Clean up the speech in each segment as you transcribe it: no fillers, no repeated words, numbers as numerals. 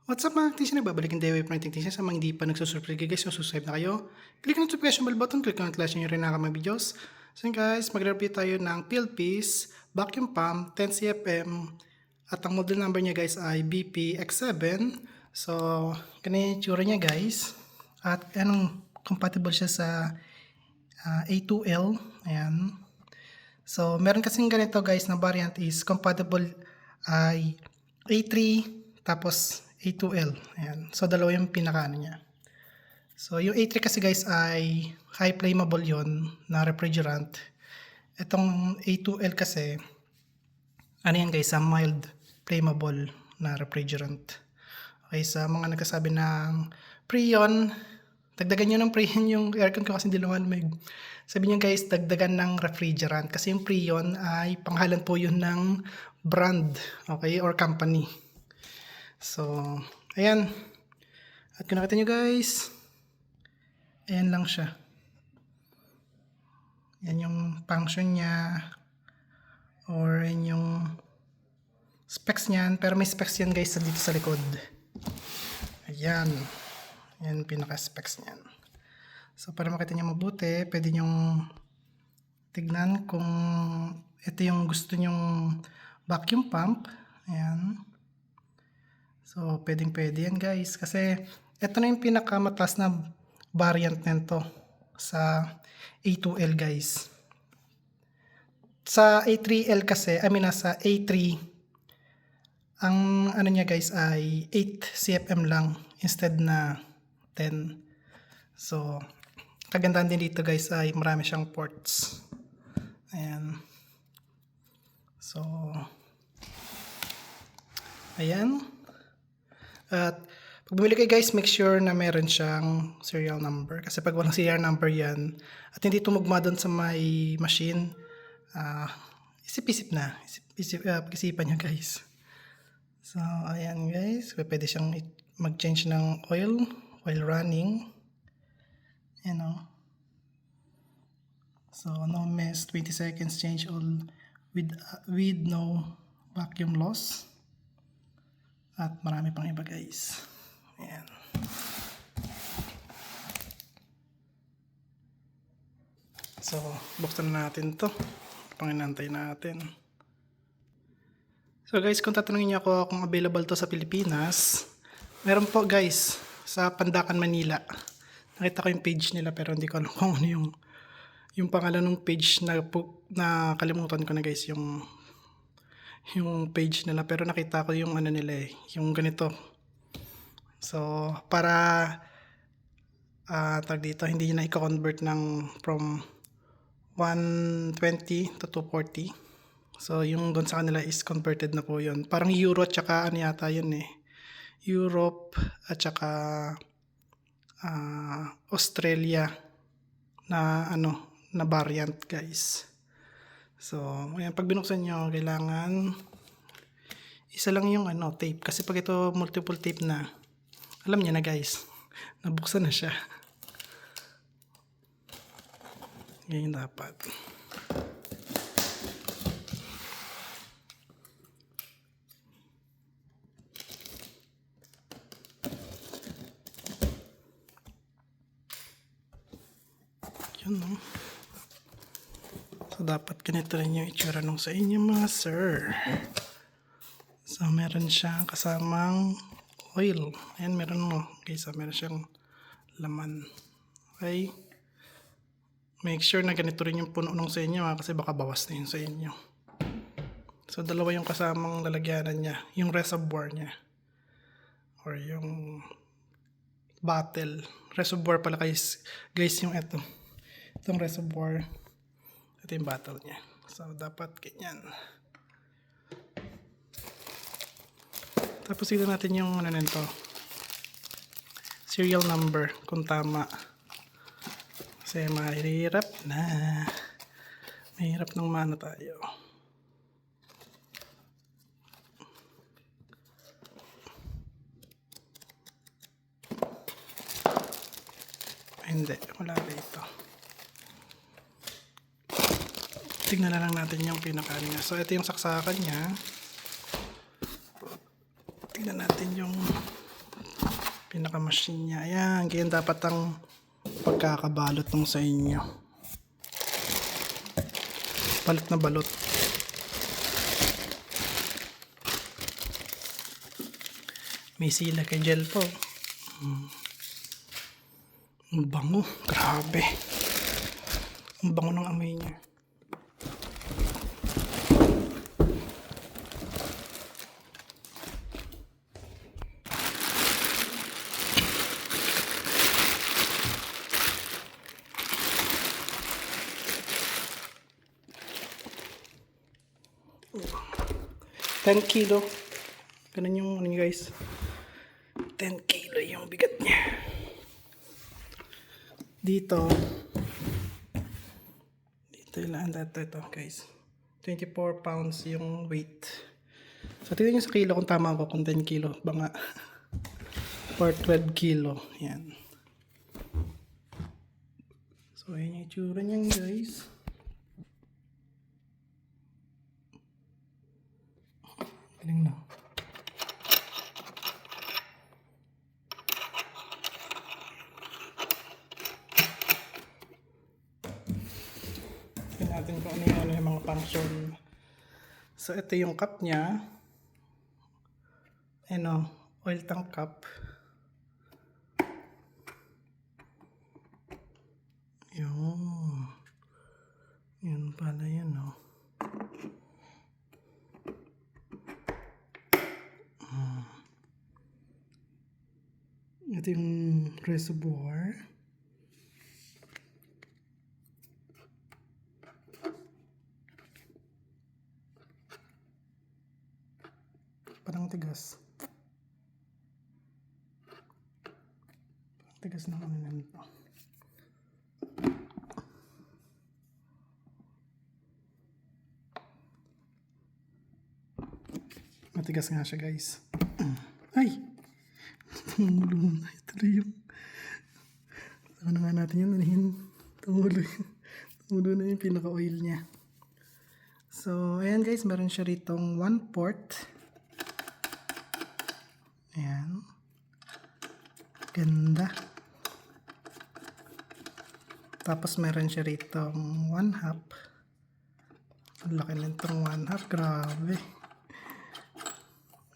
What's up mga technician? Nagbabalikin tayo with mga technician. Sa mga hindi pa nagsusubscribe guys, subscribe na kayo. Click ang notification bell button, click ang flash nyo rin na mga videos. So guys, mag-review tayo ng Philpiece vacuum pump 10 CFM at ang model number niya guys ay BP-X7. So, ganyan yung tsura niya guys. At anong compatible siya sa A2L. Ayan. So, meron kasing ganito guys na variant is compatible ay A3 tapos A2L. Ayan. So, dalawa yung pinakaano niya. So, yung A3 kasi guys ay high flammable yon na refrigerant. Itong A2L kasi, ano yan guys, mild flammable na refrigerant. Okay, sa mga nagkasabi ng Freon, dagdagan nyo ng Freon yung aircon ko kasi hindi lumalamig. Sabi nyo guys, dagdagan ng refrigerant kasi yung Freon ay panghalan po yun ng brand, okay, or company. So, ayan. At kung nakita nyo guys, ayan lang siya. Yan yung function niya or yan yung specs niyan. Pero may specs yan guys dito sa likod. Ayan. Yan pinaka-specs niyan. So, para makita nyo mabuti, pwede nyong tignan kung ito yung gusto nyong vacuum pump. Ayan. So, pwedeng-pwede yan guys. Kasi, ito na yung pinakamataas na variant nito sa A2L guys. Sa A3L kasi, sa A3, ang ano niya guys ay 8 CFM lang instead na 10. So, kagandahan din dito guys ay marami siyang ports. Ayan. So, ayan. At pag bumili kayo guys, make sure na meron siyang serial number. Kasi pag walang serial number yan, at hindi tumugma doon sa may machine, isip-isip na. Pag-isipan nyo guys. So, ayan guys. Pwede siyang mag-change ng oil while running. You know. So, no mess. 20 seconds change oil with no vacuum loss. At marami pang iba guys. Ayan. So, buksan na natin to. Panginantay natin. So guys, kung tatanungin niyo ako kung available to sa Pilipinas, meron po guys sa Pandacan, Manila. Nakita ko yung page nila pero hindi ko alam kung ano yung pangalan ng page na kalimutan ko na guys yung page nila, pero nakita ko yung ano nila yung ganito. So, para tag dito, hindi na i-convert from 120 to 240. So, yung doon sa kanila is converted na po yun. Parang Euro tsaka ano yata yun Europe at tsaka Australia na na variant guys. So, ayan, pag binuksan nyo, kailangan isa lang yung tape. Kasi pag ito multiple tape na, alam niya na guys, nabuksan na siya. Ganyan dapat. Yun no. So, dapat ganito rin yung itsura nung sa inyo mga sir. So, meron siyang kasamang oil. Ayan, meron mo. Guys, meron siyang laman. Okay? Make sure na ganito rin yung puno nung sa inyo kasi baka bawas na yun sa inyo. So, dalawa yung kasamang lalagyanan niya. Yung reservoir niya. Or yung bottle. Reservoir pala guys yung ito. Itong reservoir. Ito yung bottle niya. So, dapat ganyan. Tapos ito natin yung nito. Serial number kung tama. Kasi mahirap na. Mahirap nang maano tayo. Hindi. Wala dito. Tignan na lang natin yung pinaka niya. So, ito yung saksakan niya. Tignan natin yung pinaka-machine niya. Ayan, ganyan dapat ang pagkakabalot nung sa inyo. Balot na balot. May sila kay gel po. Ang bango. Grabe. Ang bango ng amoy niya. $10 kilo. Ganun yung ano guys. 10 kilo yung bigat niya. Dito ilan ito guys. 24 pounds yung weight. So tingnan nyo sa kilo kung tama ako kung 10 kilo. Banga. Or 12 kilo. Yan. So ayan yung itsura niyan guys. Galing na. Tingnan natin kung ano yung mga function. So ito yung cup niya. Ano, oil tank cup. Yun pala yun, no. Ito yung reservoir. Parang tigas. Parang tigas na ano nito. Matigas nga siya guys. Ay! Tumulo na. Ito yung... Ano nga natin yun? Tumulo na yung pinaka-oil niya. So, ayan guys. Meron siya ritong 1 port. Ayan. Ganda. Tapos meron siya ritong 1/2. Ang laki nitong 1/2. Grabe.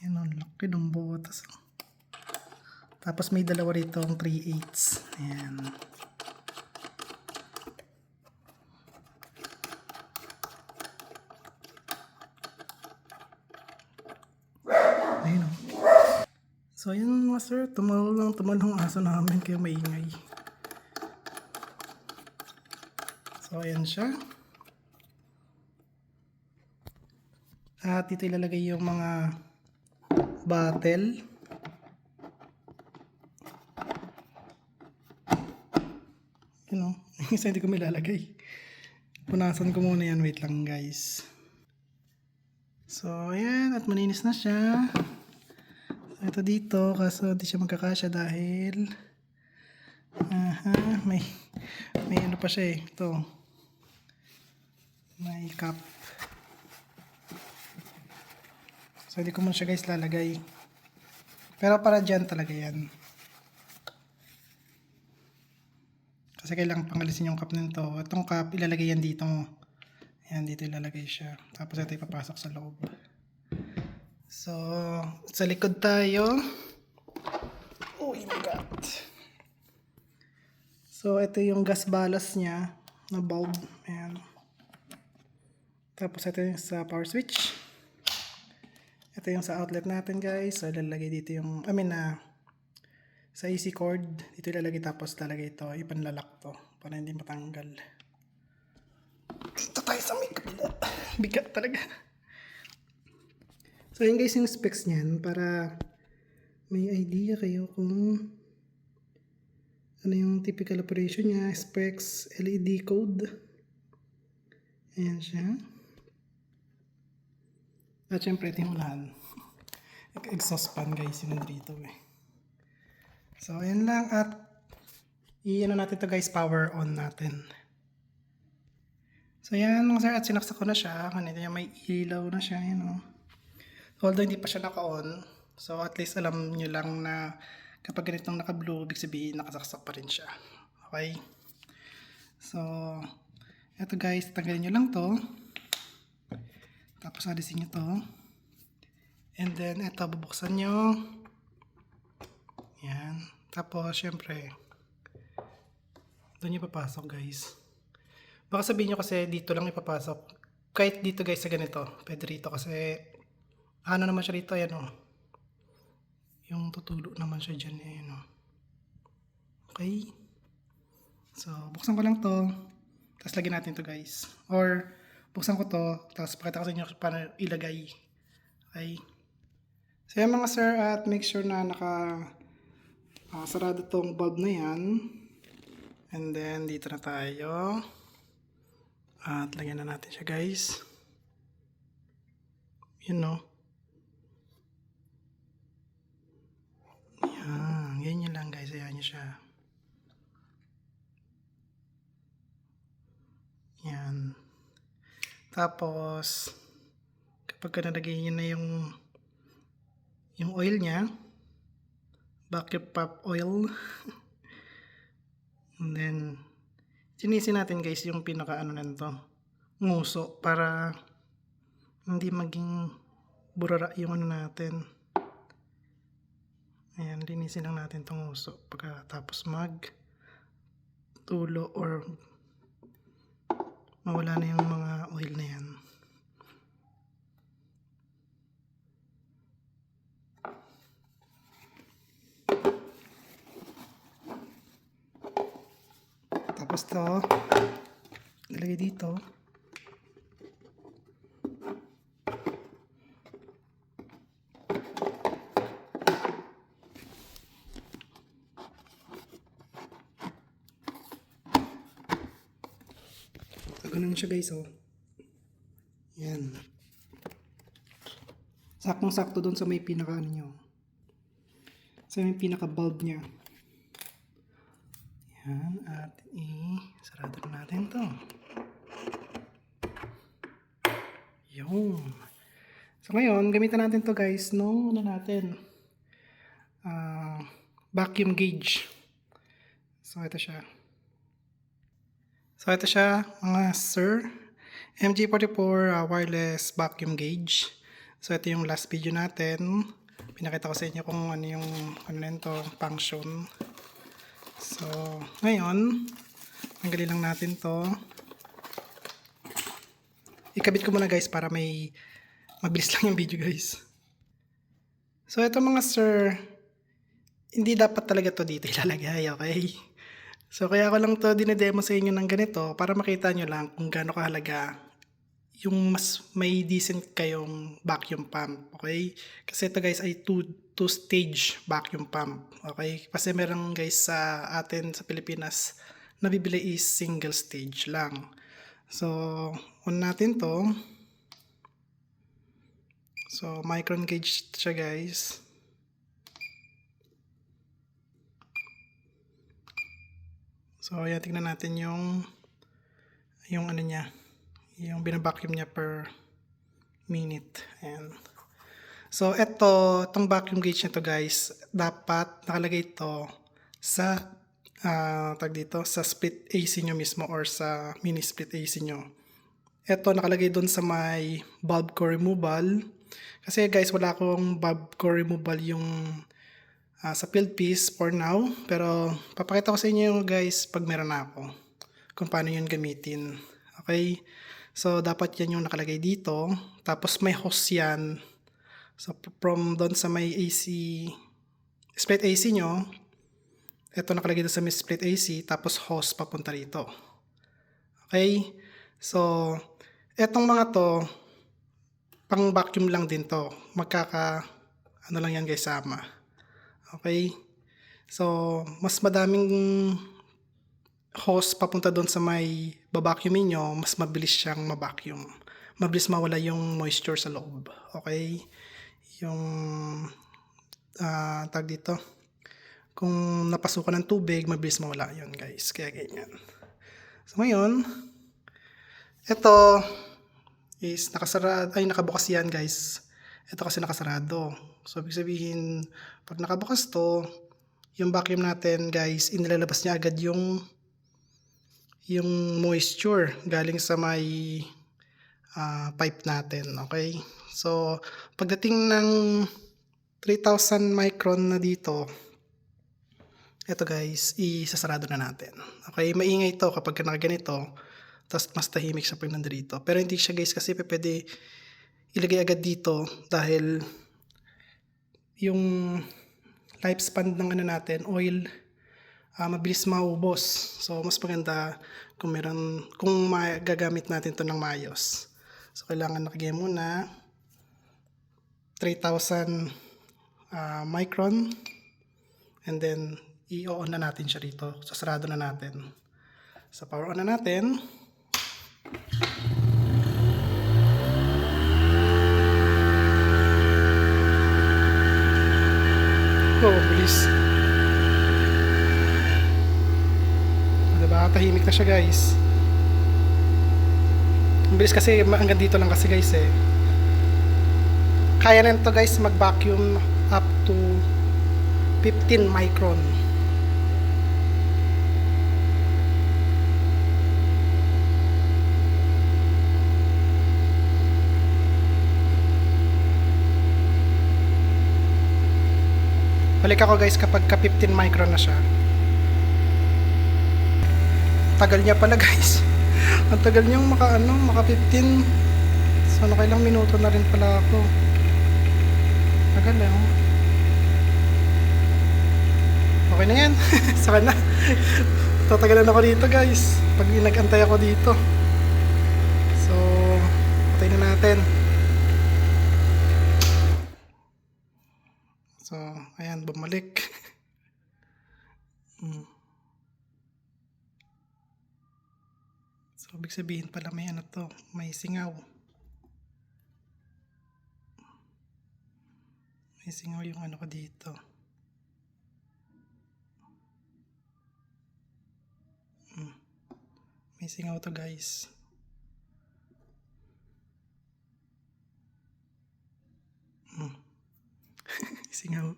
Ayan, ang laki ng botas. Tapos may dalawa rito ang 3/8. Ayan. Ayun o. So ayan mga sir, tumalong aso namin kaya maingay. So ayan siya. At dito ilalagay yung mga bottle. You know, isa hindi ko milalagay. Punasan ko muna yan. Wait lang guys. So ayan, at malinis na siya. Ito dito, kaso hindi siya magkakasya dahil may ano pa siya eh. Ito. May cup. So hindi ko muna siya guys lalagay. Pero para dyan talaga yan. Kasi kailangan pangalisin yung cup nito. Itong cup, ilalagay yan dito. Ayan, dito ilalagay siya. Tapos ito ipapasok sa loob. So, sa likod tayo. Oh my God. So, ito yung gas ballast niya na bulb. Ayan. Tapos ito yung sa power switch. Ito yung sa outlet natin guys. So, ilalagay dito yung, sa AC cord. Dito ilalagay tapos lalagay ito. Ipanlalak to para hindi matanggal. Dito tayo sa may kabila. Bigat talaga. So, yun guys yung specs niyan para may idea kayo kung ano yung typical operation niya. Specs, LED code. Ayan siya. At syempre ito yung unahan. Exhaust fan guys yung nandito eh. So, ayan lang at i-ano natin to guys, power on natin. So, ayan mga sir at sinaksak ko na siya. Kanina yung may ilaw na siya, although hindi pa siya naka-on, so at least alam nyo lang na Kapag ganitong naka-blue, ibig sabihin nakasaksak pa rin siya. Okay? So, eto guys, tanggalin nyo lang to. Tapos alisin nyo to. And then, eto, bubuksan nyo. Yan. Tapos, syempre, doon nyo papasok guys. Baka sabihin nyo kasi dito lang ipapasok. Kahit dito guys sa ganito. Pwede rito kasi, ano naman siya rito, ayan o. Yung tutulo naman siya dyan, ayan o. Okay. So, buksan ko lang to. Tapos lagyan natin to guys. Or, buksan ko to. Tapos pakita ko sa inyo paano ilagay. Okay. So, yan mga sir, at make sure na sarado tong bulb na yan. And then, dito na tayo. At lagyan na natin siya guys. Yun no. Yan. Ganyan lang guys. Ayan nyo siya. Yan. Tapos, kapag nalagay nyo na yung oil niya, vacuum pump oil, and then, sinisin natin guys yung pinaka ano nito, nguso, para hindi maging burara yung ano natin. Ayan, linisin lang natin itong nguso pagkatapos tulo or mawala na yung mga oil na yan. Tapos to, ilagay dito. So, ganun siya guys, oh. Yan. Saktong-sakto doon sa may pinaka ano nyo. Sa may pinaka bulb niya. Yan, at sarado na natin to. Yun. So ngayon, gamitan natin to guys nung vacuum gauge. So ito siya. Mga sir. MG44 wireless vacuum gauge. So ito yung last video natin. Pinakita ko sa inyo kung ano yung nito, function. So, ngayon, tanggalin lang natin to. Ikabit ko muna guys para mabilis lang yung video guys. So, ito mga sir, hindi dapat talaga to dito ilalagay, okay? So, kaya ko lang to dinedemo sa inyo ng ganito para makita nyo lang kung gaano kahalaga yung mas may decent kayong vacuum pump, okay? Kasi ito guys ay two-stage vacuum pump, okay? Kasi meron guys sa atin sa Pilipinas nabibili is single stage lang. So, on natin to. So, micron gauge siya guys. So, ayan, tingnan natin yung ano niya, yung binabacuum niya per minute. Ayan. So, itong vacuum gauge nito guys, dapat nakalagay ito sa sa split AC nyo mismo or sa mini split AC nyo. Ito nakalagay doon sa may bulb core removal. Kasi guys, wala akong bulb core removal yung sa field piece for now. Pero papakita ko sa inyo guys pag meron na ako kung paano yun gamitin. Okay? So, dapat yan yung nakalagay dito. Tapos may hose yan. So, from doon sa may AC, split AC nyo, ito nakalagay doon sa may split AC, tapos hose papunta rito. Okay? So, etong mga to, pang vacuum lang din to. Ano lang yan guys, sama. Okay? So, mas madaming hose papunta doon sa may babacuumin nyo, mas mabilis siyang mabacuum. Mabilis mawala yung moisture sa loob. Okay? Yung tag dito. Kung napasukan ng tubig, mabilis mawala yun guys. Kaya ganyan. So ngayon, ito is nakabukas yan guys. Ito kasi nakasarado. So ibig sabihin, pag nakabukas to, yung vacuum natin guys, inilalabas niya agad yung moisture galing sa may pipe natin. Okay? So, pagdating ng 3,000 micron na dito, ito guys, isasarado na natin. Okay? Maingay ito kapag nakaganito, tapos mas tahimik siya pag nandito. Pero hindi siya guys kasi pwede ilagay agad dito dahil yung lifespan ng ano natin, oil, mabilis maubos. So, mas maganda kung magagamit natin to ng maayos. So, kailangan nakagay muna 3,000 micron and then i-on na natin siya rito. Sasarado na natin. So, power on na natin. Oh, bilis. Diba? Tahimik na siya guys. Ang bilis kasi hanggang dito lang kasi guys eh. Kaya na ito guys mag-vacuum up to 15 micron. Balik ako guys kapag ka 15 micron na siya. Tagal niya pala guys. Ang tagal niyang maka 15. So nakailang minuto na rin pala ako. Tagal eh. Okay na yan. Saka na. Tatagalan ako dito guys. Pag nag-antay ako dito. So patay na natin. So, ayan, bumalik. So, ibig sabihin pala may ano to, may singaw. May singaw yung ano ko dito. May singaw to guys. Singaw.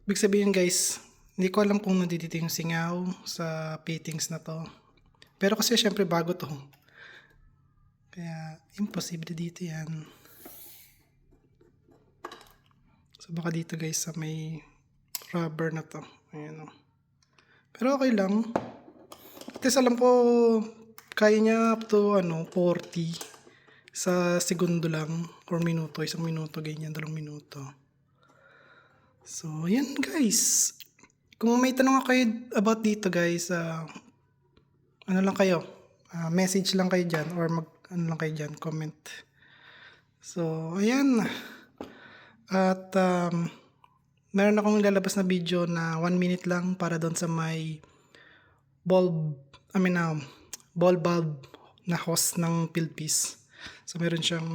Ibig sabihin guys, hindi ko alam kung nandito yung singaw sa fittings na to. Pero kasi syempre bago to. Kaya imposible dito yan. So baka dito guys sa may rubber na to. Ayan o. Pero okay lang. At least alam ko kaya niya up to 40 sa segundo lang or minuto, isang minuto, ganyan, 2 minuto. So, yan guys. Kung may tanong kayo about dito guys, ano lang kayo, message lang kayo dyan or ano lang kayo dyan, comment. So, ayan. At meron akong lalabas na video na 1 minute lang para doon sa may ball bulb na hose ng field piece. So, meron siyang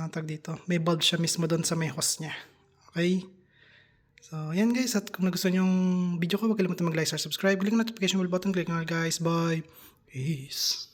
tag dito. May bulb siya mismo doon sa may hose niya. Okay? So, yan guys. At kung nagustuhan yung video ko, huwag kalimutan mag-like, share, subscribe. Click notification bell button. Click na guys. Bye. Peace.